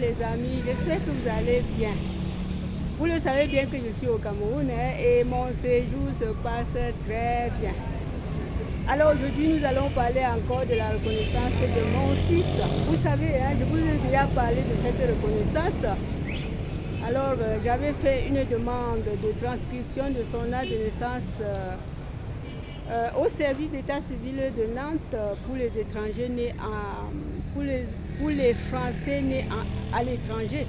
les amis, j'espère que vous allez bien. Vous le savez bien que je suis au Cameroun et mon séjour se passe très bien. Alors aujourd'hui, nous allons parler encore de la reconnaissance de mon fils. Vous savez, je vous ai déjà parlé de cette reconnaissance. Alors, j'avais fait une demande de transcription de son acte de naissance au service d'état civil de Nantes pour les étrangers nés pour les Français nés à l'étranger.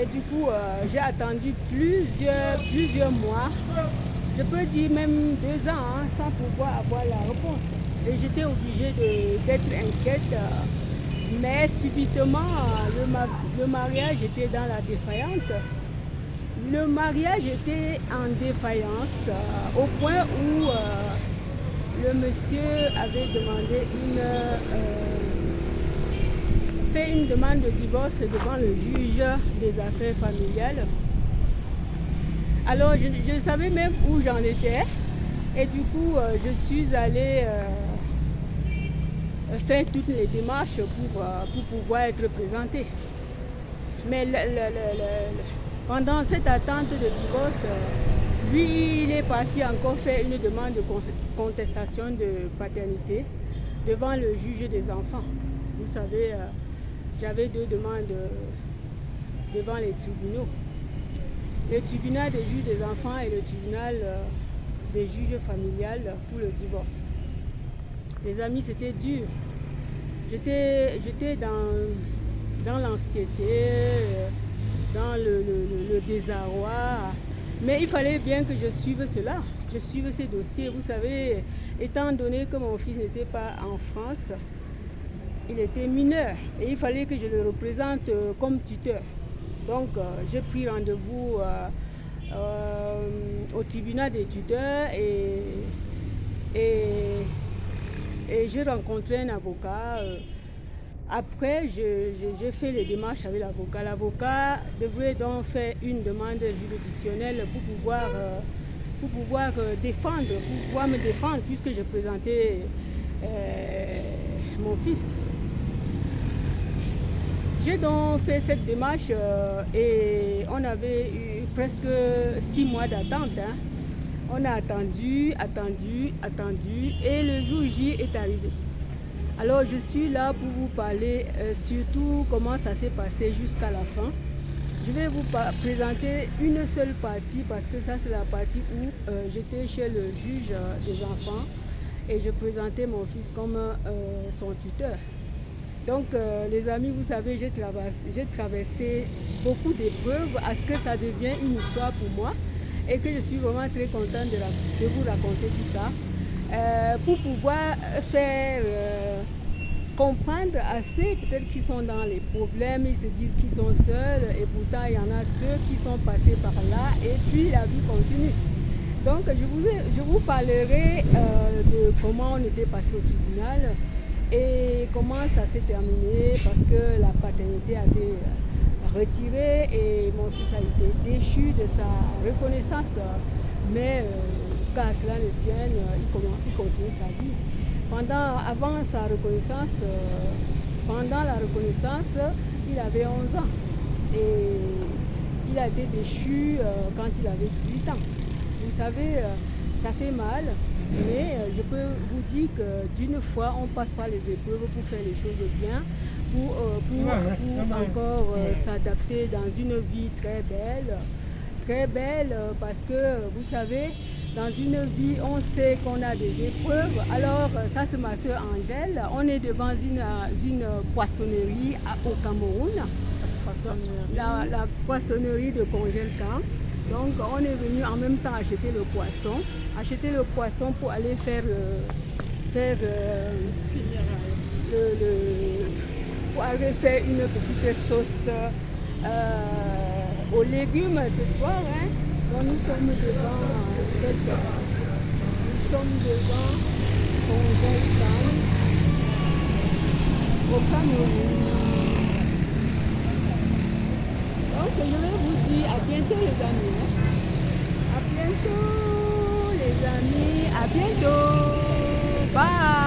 Et du coup, j'ai attendu plusieurs mois, je peux dire même 2 ans, sans pouvoir avoir la réponse. Et j'étais obligée d'être inquiète. Mais subitement, le mariage était dans la défaillante. Le mariage était en défaillance au point où le monsieur avait demandé fait une demande de divorce devant le juge des affaires familiales. Alors je ne savais même où j'en étais et du coup je suis allée faire toutes les démarches pour pouvoir être présentée. Mais pendant cette attente de divorce, lui il est parti encore faire une demande de contestation de paternité devant le juge des enfants. Vous savez, j'avais 2 demandes devant les tribunaux. Le tribunal des juges des enfants et le tribunal des juges familiales pour le divorce. Les amis, c'était dur. J'étais dans l'anxiété, dans le désarroi. Mais il fallait bien que je suive cela. Je suive ces dossiers. Vous savez, étant donné que mon fils n'était pas en France, il était mineur et il fallait que je le représente comme tuteur. Donc j'ai pris rendez-vous au tribunal des tuteurs et j'ai rencontré un avocat. Après, j'ai fait les démarches avec l'avocat. L'avocat devrait donc faire une demande juridictionnelle pour pouvoir me défendre puisque j'ai présenté mon fils. J'ai donc fait cette démarche et on avait eu presque 6 mois d'attente. On a attendu et le jour J est arrivé. Alors je suis là pour vous parler surtout comment ça s'est passé jusqu'à la fin. Je vais vous présenter une seule partie parce que ça c'est la partie où j'étais chez le juge des enfants et je présentais mon fils comme son tuteur. Donc les amis, vous savez, j'ai traversé beaucoup d'épreuves à ce que ça devienne une histoire pour moi et que je suis vraiment très contente de vous raconter tout ça pour pouvoir faire comprendre à ceux peut-être qui sont dans les problèmes, ils se disent qu'ils sont seuls et pourtant il y en a ceux qui sont passés par là et puis la vie continue. Donc je vous parlerai de comment on était passé au tribunal et comment ça s'est terminé parce que la paternité a été retirée et mon fils a été déchu de sa reconnaissance. Mais qu'à cela ne tienne, il continue sa vie. Avant sa reconnaissance, pendant la reconnaissance, il avait 11 ans et il a été déchu quand il avait 18 ans. Vous savez, ça fait mal, mais je peux vous dire que d'une fois, on passe par les épreuves pour faire les choses bien, pour encore s'adapter dans une vie très belle, parce que vous savez, dans une vie, on sait qu'on a des épreuves. Alors, ça c'est ma soeur Angèle, on est devant une poissonnerie au Cameroun, la poissonnerie de Congelcan. Donc on est venu en même temps acheter le poisson pour aller pour aller faire une petite sauce aux légumes ce soir. Donc nous sommes devant Congelcan au Cameroun. Donc je vais vous dire à bientôt les amis. À bientôt les amis. À bientôt. Bye.